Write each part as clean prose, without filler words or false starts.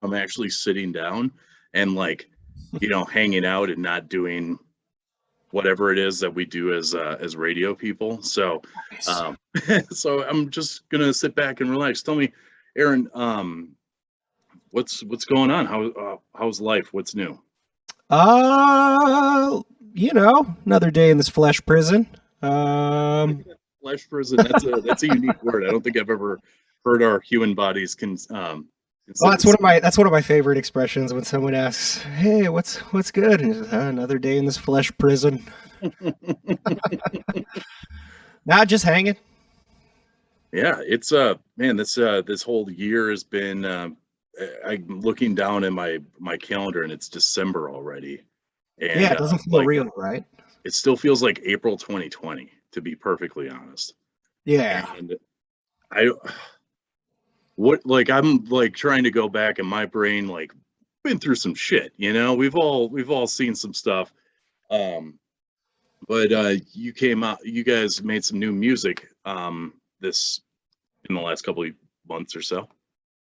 I'm actually sitting down and like, hanging out and not doing whatever it is that we do as radio people. So, Nice. um, so I'm just gonna sit back and relax. Tell me, Aaron, what's going on? How's life? What's new? Uh, Another day in this flesh prison. Um, Flesh prison. That's a unique word. I don't think I've ever heard our human bodies well, consider. that's one of my favorite expressions when someone asks, "Hey, what's good?" And it's, another day in this flesh prison. Not just hanging. Yeah, it's man, this whole year has been I'm looking down at my calendar and it's December already. Yeah, And it doesn't feel real, right? it still feels like April 2020, to be perfectly honest. Yeah. And I what like I'm like trying to go back in my brain, like been through some shit, we've all seen some stuff. Um but you guys made some new music this in the last couple of months or so.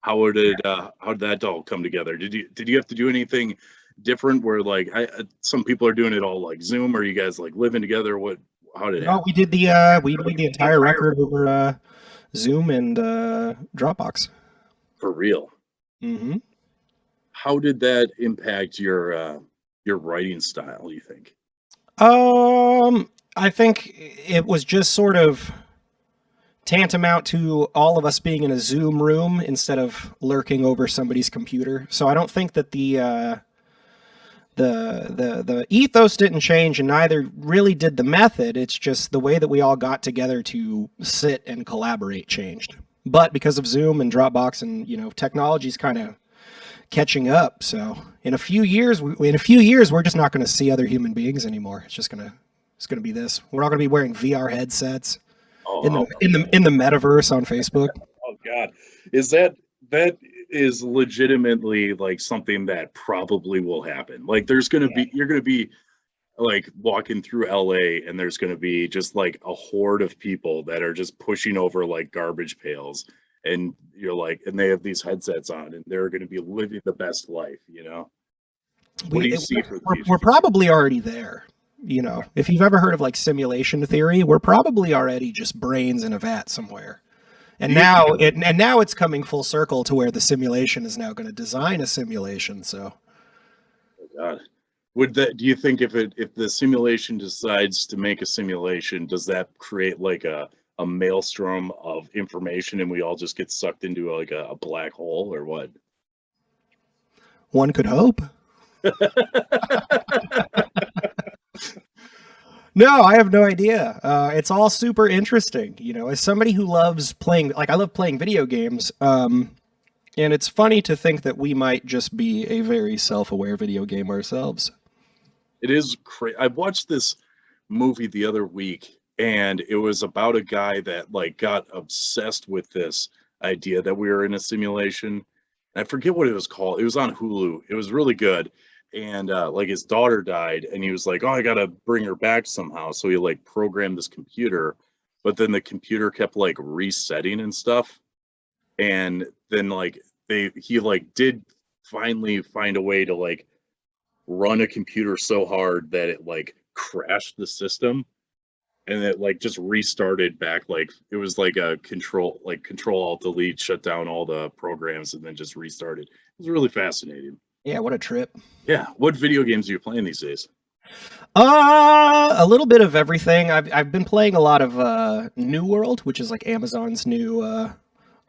How did that all come together? Did you have to do anything different where like some people are doing it all like Zoom, or you guys like living together? How did it No, happen? we made the entire record over Zoom and Dropbox. For real? Hmm. How did that impact your writing style, you think? I think it was just sort of tantamount to all of us being in a Zoom room instead of lurking over somebody's computer. So I don't think that the ethos didn't change, and neither really did the method. It's just the way that we all got together to sit and collaborate changed. But because of Zoom and Dropbox and technology's kind of catching up, so in a few years we're just not going to see other human beings anymore. It's gonna be this. We're all going to be wearing VR headsets Oh, in the metaverse on Facebook. oh God, is that is legitimately like something that probably will happen. Like you're gonna be like walking through LA and there's going to be just like a horde of people that are just pushing over like garbage pails, and you're like, and they have these headsets on and they're going to be living the best life. What do we you see for the we're future? probably already there. If you've ever heard of like simulation theory, we're probably already just brains in a vat somewhere. And Do you, now it's coming full circle to where the simulation is now going to design a simulation. So oh God, do you think if the simulation decides to make a simulation, does that create like a maelstrom of information and we all just get sucked into like a black hole, or what? one could hope. No, I have no idea. It's all super interesting. As somebody who loves playing, like I love playing video games. And it's funny to think that we might just be a very self-aware video game ourselves. It is crazy. I watched this movie the other week, and it was about a guy that like got obsessed with this idea that we were in a simulation. I forget what it was called. It was on Hulu. It was really good. And like his daughter died, and he was like, "Oh, I gotta bring her back somehow." So he like programmed this computer, but then the computer kept like resetting and stuff. And then like he like did finally find a way to like run a computer so hard that it like crashed the system, and it like just restarted back. Like it was like a control alt delete, shut down all the programs and then just restarted. It was really fascinating. Yeah, what a trip. Yeah, what video games are you playing these days? A little bit of everything. I've been playing a lot of New World, which is like Amazon's new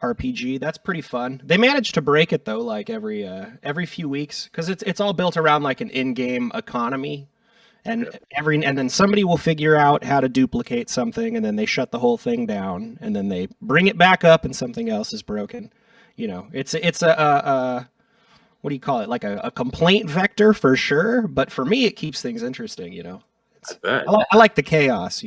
RPG. That's pretty fun. They managed to break it though, like every few weeks, because it's all built around like an in-game economy, and Yeah. and then somebody will figure out how to duplicate something, and then they shut the whole thing down, and then they bring it back up, and something else is broken. It's a what do you call it? Like a complaint vector for sure. But for me, it keeps things interesting. I It's bet. I like the chaos.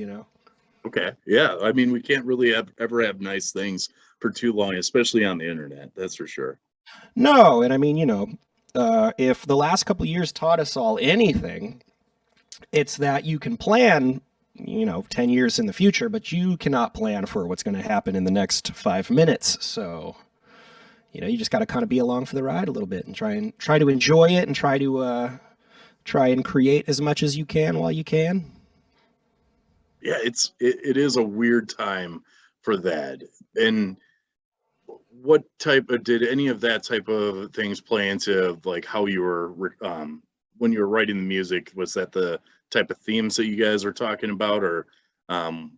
Okay. Yeah, I mean, we can't really ever have nice things for too long, especially on the internet. That's for sure. No, and I mean, if the last couple of years taught us all anything, it's that you can plan, 10 years in the future, but you cannot plan for what's going to happen in the next 5 minutes. So, you just got to kind of be along for the ride a little bit and try to enjoy it and try and create as much as you can while you can. Yeah, it is a weird time for that. And what type of did any of that type of things play into like how you were when you were writing the music? Was that the type of themes that you guys were talking about, or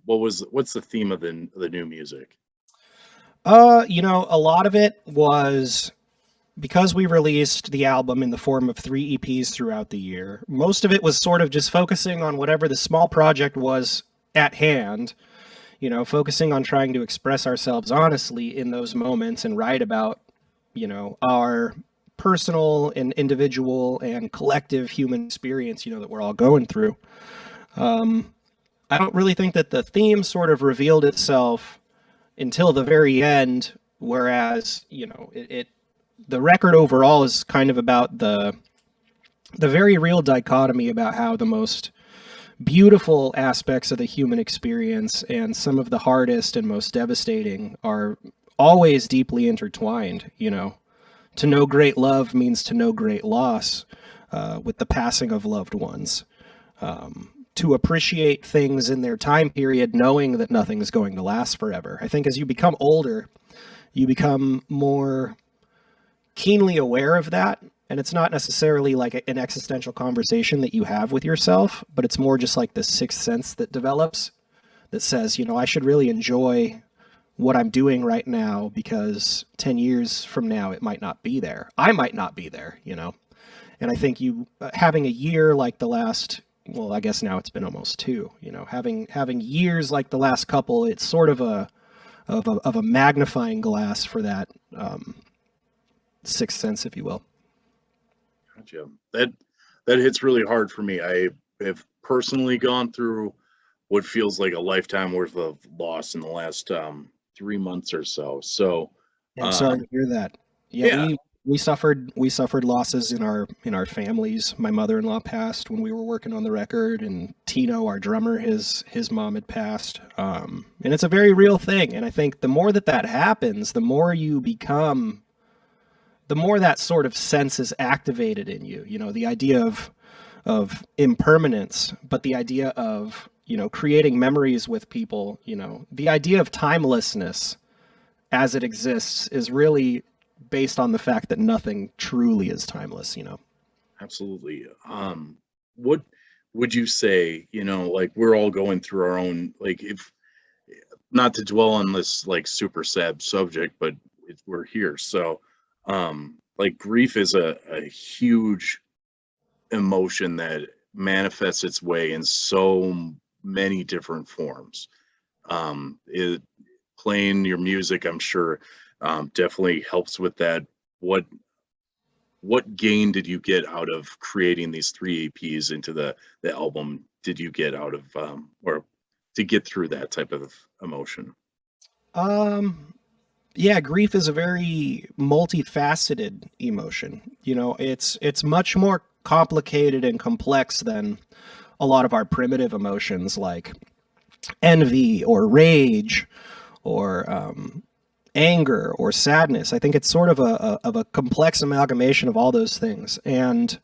what's the theme of the new music? A lot of it was because we released the album in the form of 3 EPs throughout the year. Most of it was sort of just focusing on whatever the small project was at hand, focusing on trying to express ourselves honestly in those moments and write about, our personal and individual and collective human experience, that we're all going through. I don't really think that the theme sort of revealed itself until the very end, whereas, the record overall is kind of about the very real dichotomy about how the most beautiful aspects of the human experience and some of the hardest and most devastating are always deeply intertwined. To know great love means to know great loss, with the passing of loved ones. To appreciate things in their time period, knowing that nothing is going to last forever. I think as you become older, you become more keenly aware of that. And it's not necessarily like an existential conversation that you have with yourself, but it's more just like the sixth sense that develops that says, I should really enjoy what I'm doing right now because 10 years from now, it might not be there. I might not be there, And I think having a year like the last, well, I guess now it's been almost 2, having years like the last couple, it's sort of a magnifying glass for that sixth sense, if you will. Gotcha. That hits really hard for me. I have personally gone through what feels like a lifetime worth of loss in the last 3 months or so. So I'm sorry to hear that. yeah, We suffered losses in our families. My mother-in-law passed when we were working on the record, and Tino, our drummer, his mom had passed. And it's a very real thing. And I think the more that happens, the more that sort of sense is activated in you. The idea of impermanence, but the idea of creating memories with people. The idea of timelessness as it exists is really based on the fact that nothing truly is timeless. absolutely. What would you say, like we're all going through our own, like, if not to dwell on this like super sad subject, but we're here. So like grief is a huge emotion that manifests its way in so many different forms. It playing your music, I'm sure, definitely helps with that. What gain did you get out of creating these 3 EPs into the album? Did you get out of or to get through that type of emotion? Yeah, grief is a very multifaceted emotion. It's much more complicated and complex than a lot of our primitive emotions like envy or rage or anger or sadness. I think it's sort of a complex amalgamation of all those things, and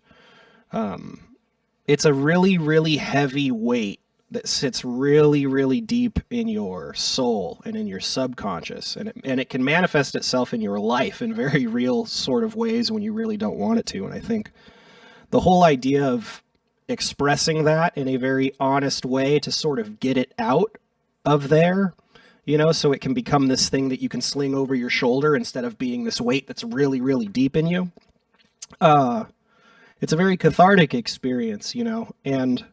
it's a really, really heavy weight that sits really, really deep in your soul and in your subconscious, and it can manifest itself in your life in very real sort of ways when you really don't want it to. And I think the whole idea of expressing that in a very honest way to sort of get it out of there, so it can become this thing that you can sling over your shoulder instead of being this weight that's really, really deep in you. It's a very cathartic experience, and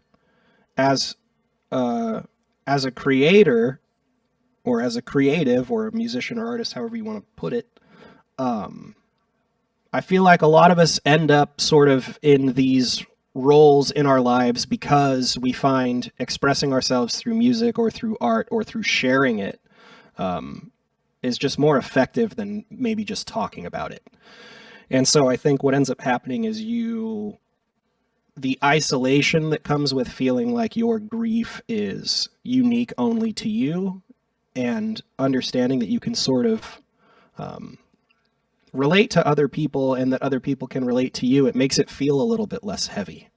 as a creator or as a creative or a musician or artist, however you want to put it, I feel like a lot of us end up sort of in these roles in our lives because we find expressing ourselves through music or through art or through sharing it is just more effective than maybe just talking about it. And so I think what ends up happening is the isolation that comes with feeling like your grief is unique only to you, and understanding that you can sort of relate to other people and that other people can relate to you, it makes it feel a little bit less heavy.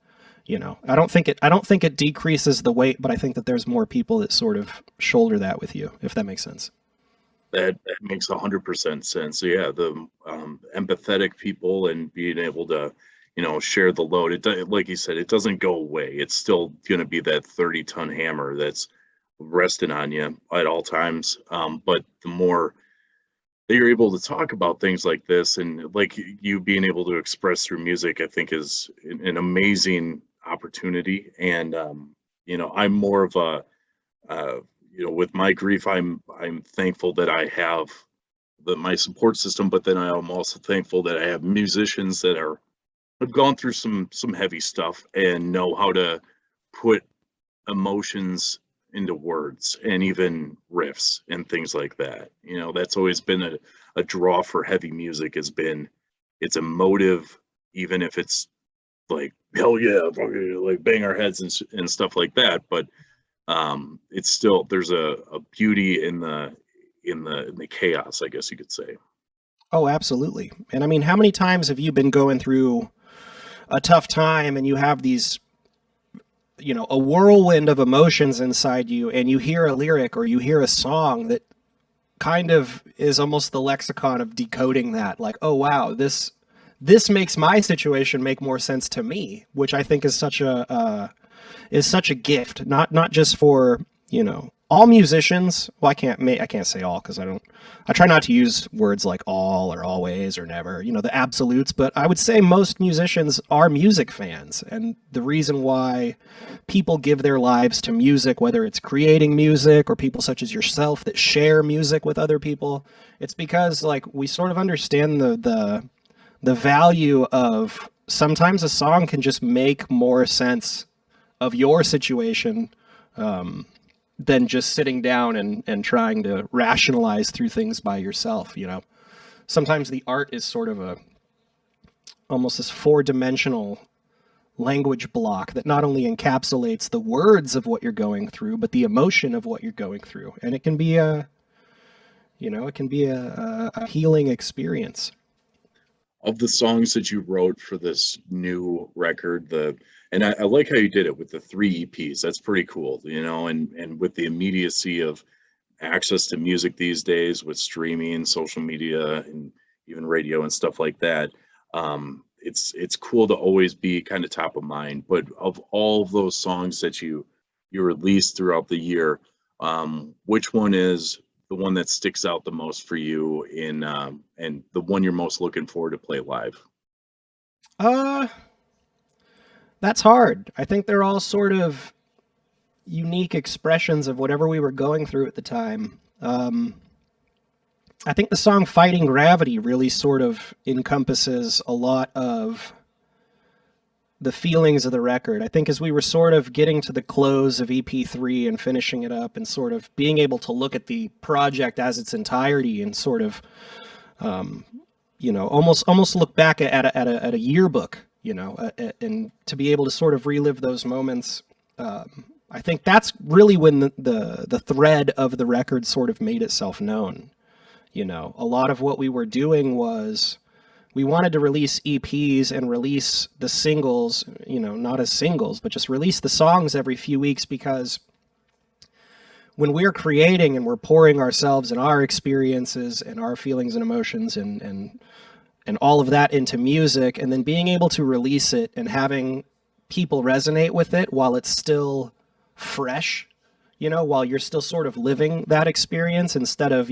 I don't think it decreases the weight, but I think that there's more people that sort of shoulder that with you, if that makes sense. That makes 100% sense. So yeah, the empathetic people and being able to, share the load. Like you said, it doesn't go away. It's still going to be that 30-ton hammer that's resting on you at all times. But the more that you're able to talk about things like this, and like you being able to express through music, I think is an amazing opportunity. And I'm more of a with my grief, I'm thankful that I have my support system, but then I'm also thankful that I have musicians that have gone through some heavy stuff and know how to put emotions into words and even riffs and things like that. That's always been a draw for heavy music, has been it's emotive, even if it's like hell yeah, like bang our heads and stuff like that. But it's still, there's a beauty in the chaos, I guess you could say. Oh, absolutely. And I mean, how many times have you been going through a tough time and you have these, a whirlwind of emotions inside you, and you hear a lyric or you hear a song that kind of is almost the lexicon of decoding that, like, oh wow, this makes my situation make more sense to me, which I think is such a gift, not just for, all musicians. Well, I can't say all, because I try not to use words like all or always or never, the absolutes, but I would say most musicians are music fans. And the reason why people give their lives to music, whether it's creating music or people such as yourself that share music with other people, it's because like we sort of understand the value of, sometimes a song can just make more sense of your situation than just sitting down and trying to rationalize through things by yourself. Sometimes the art is sort of almost this 4-dimensional language block that not only encapsulates the words of what you're going through, but the emotion of what you're going through. And it can be a healing experience. Of the songs that you wrote for this new record, and I like how you did it with the 3 EPs. That's pretty cool, and with the immediacy of access to music these days with streaming, social media, and even radio and stuff like that. It's cool to always be kind of top of mind. But of all of those songs that you released throughout the year, which one is the one that sticks out the most for you and the one you're most looking forward to play live? That's hard. I think they're all sort of unique expressions of whatever we were going through at the time. I think the song Fighting Gravity really sort of encompasses a lot of the feelings of the record. I think as we were sort of getting to the close of EP3 and finishing it up and sort of being able to look at the project as its entirety and sort of, almost look back at a yearbook, and to be able to sort of relive those moments. I think that's really when the thread of the record sort of made itself known. A lot of what we were doing was we wanted to release EPs and release the singles, not as singles, but just release the songs every few weeks, because when we're creating and we're pouring ourselves and our experiences and our feelings and emotions and all of that into music, and then being able to release it and having people resonate with it while it's still fresh, while you're still sort of living that experience, instead of,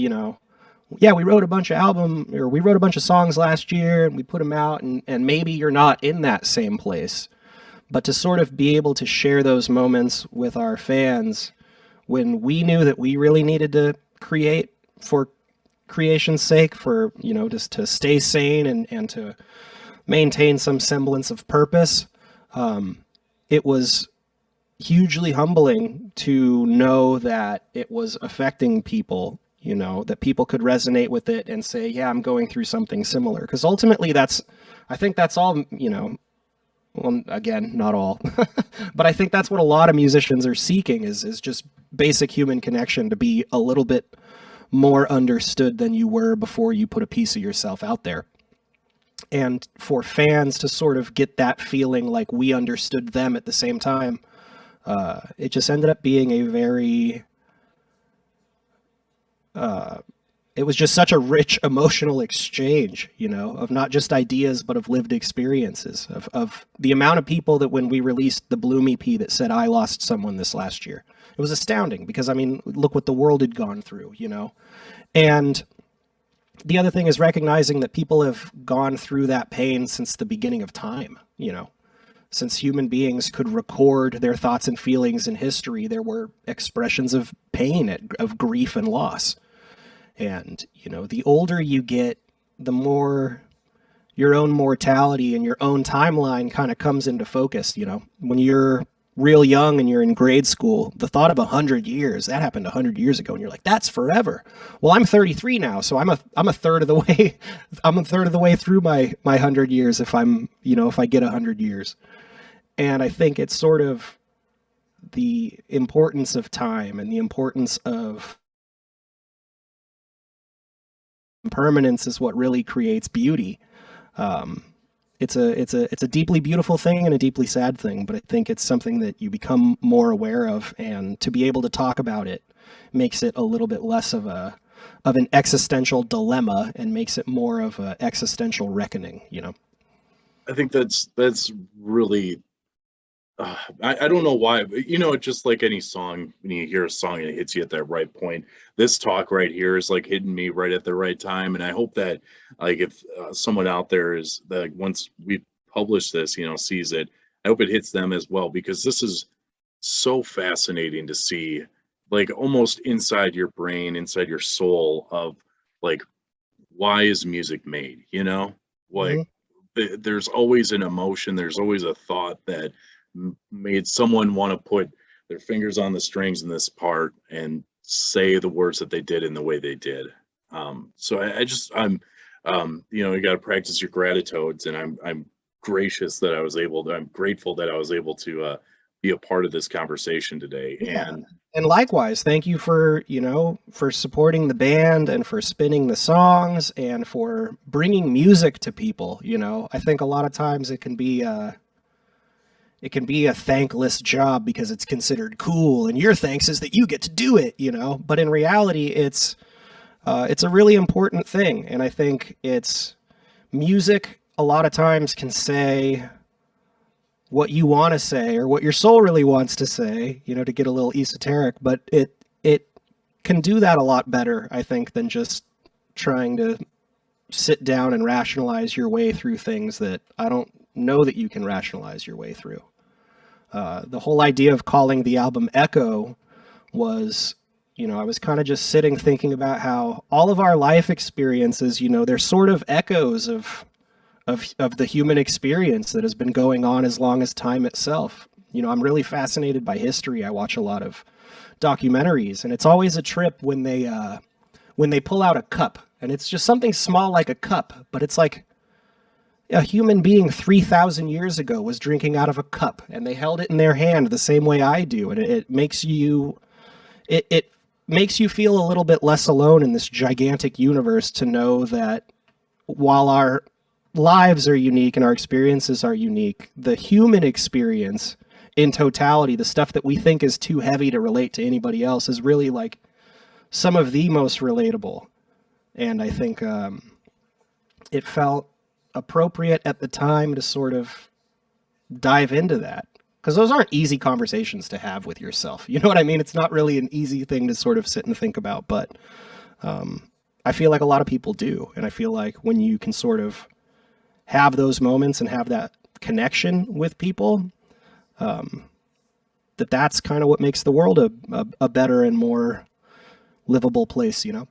yeah, we wrote a bunch of songs last year and we put them out, and maybe you're not in that same place, but to sort of be able to share those moments with our fans when we knew that we really needed to create for creation's sake, for, just to stay sane and to maintain some semblance of purpose. It was hugely humbling to know that it was affecting people, that people could resonate with it and say, yeah, I'm going through something similar. Because ultimately I think that's all, well, again, not all, but I think that's what a lot of musicians are seeking is just basic human connection, to be a little bit more understood than you were before you put a piece of yourself out there. and for fans to sort of get that feeling like we understood them at the same time, it just ended up being a very it was just such a rich emotional exchange, you know, of not just ideas, but of lived experiences, of the amount of people that when we released the Bloom EP that said, I lost someone this last year. It was astounding because, I mean, look what the world had gone through, you know. And the other thing is recognizing that people have gone through that pain since the beginning of time, you know. Since human beings could record their thoughts and feelings in history, there were expressions of pain, of grief and loss. And, you know, the older you get, the more your own mortality and your own timeline kind of comes into focus, you know. When you're real young and you're in grade school, the thought of 100 years, that happened 100 years ago, and you're like, that's forever. Well, I'm 33 now, so I'm a third of the way I'm a third of the way through my 100 years if I'm, you know, if I get 100 years. And I think it's sort of the importance of time and the importance of permanence is what really creates beauty. It's a deeply beautiful thing and a deeply sad thing, but I think it's something that you become more aware of, and to be able to talk about it makes it a little bit less of an existential dilemma and makes it more of an existential reckoning, you know. I think that's really I don't know why, but you know, just like any song, when you hear a song and it hits you at that right point, this talk right here is like hitting me right at the right time. And I hope that, like, if someone out there is that once we publish this, you know, sees it, I hope it hits them as well, because this is so fascinating to see, like, almost inside your brain, inside your soul of, like, why is music made, you know? Like, Mhm. there's always an emotion, there's always a thought that made someone want to put their fingers on the strings in this part and say the words that they did in the way they did. So I just you know, you got to practice your gratitudes, and I'm gracious that I was able to. I'm grateful that I was able to be a part of this conversation today. Yeah. And And likewise, thank you for, you know, for supporting the band and for spinning the songs and for bringing music to people, you know. I think a lot of times it can be a thankless job because it's considered cool, and your thanks is that you get to do it, you know. But in reality, it's a really important thing, and I think it's music. A lot of times can say what you want to say or what your soul really wants to say, you know, to get a little esoteric. But it can do that a lot better, I think, than just trying to sit down and rationalize your way through things that I don't know that you can rationalize your way through. The whole idea of calling the album Echo was, you know, I was kind of just sitting thinking about how all of our life experiences, you know, they're sort of echoes of the human experience that has been going on as long as time itself. You know, I'm really fascinated by history. I watch a lot of documentaries, and it's always a trip when they pull out a cup, and it's just something small like a cup, but it's like a human being 3,000 years ago was drinking out of a cup, and they held it in their hand the same way I do, and it makes you it makes you feel a little bit less alone in this gigantic universe, to know that while our lives are unique and our experiences are unique, the human experience in totality, the stuff that we think is too heavy to relate to anybody else, is really like some of the most relatable. And I think it felt appropriate at the time to sort of dive into that, because those aren't easy conversations to have with yourself. You know what I mean? It's not really an easy thing to sort of sit and think about, but I feel like a lot of people do. And I feel like when you can sort of have those moments and have that connection with people, that's kind of what makes the world a better and more livable place, you know?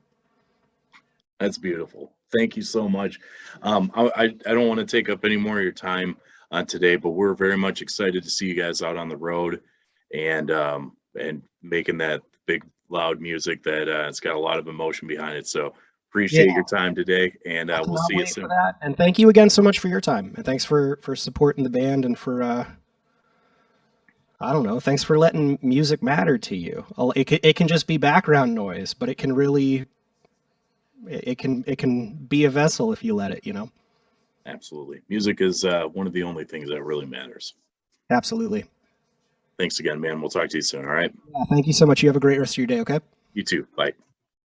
that's beautiful. Thank you so much. I don't want to take up any more of your time today, but we're very much excited to see you guys out on the road, and making that big loud music that it's got a lot of emotion behind it. So Yeah, appreciate your time today, and I we'll cannot see you wait for soon. that. And thank you again so much for your time. And thanks for supporting the band, and for I don't know, thanks for letting music matter to you. It can just be background noise, but it can really it can be a vessel if you let it, you know. Absolutely. Music is one of the only things that really matters. Absolutely. Thanks again, man. We'll talk to you soon. All right. Yeah, thank you so much. You have a great rest of your day. Okay. You too. Bye.